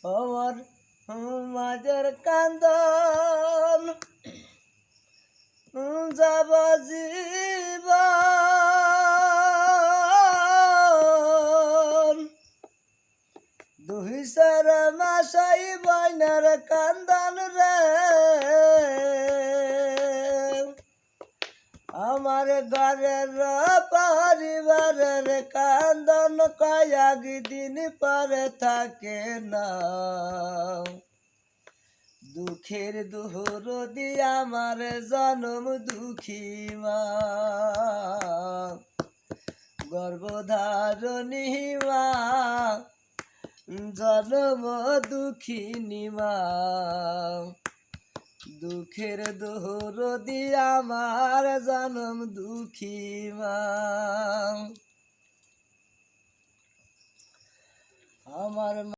আমার মাঝের কান্দন যাব জীবন দুই চার মাসাই বইনার কান্দন রে আমার ঘরের পরিবারের কান্দন কয়েক দিন পরে থাকে না দুঃখের দোহর দিয়ে আমার জনম দুঃখী মা গর্ভধারণী মা জনম দুঃখিনী মা দুঃখের দোহর দিয়ে আমার জনম দুঃখী মা আমার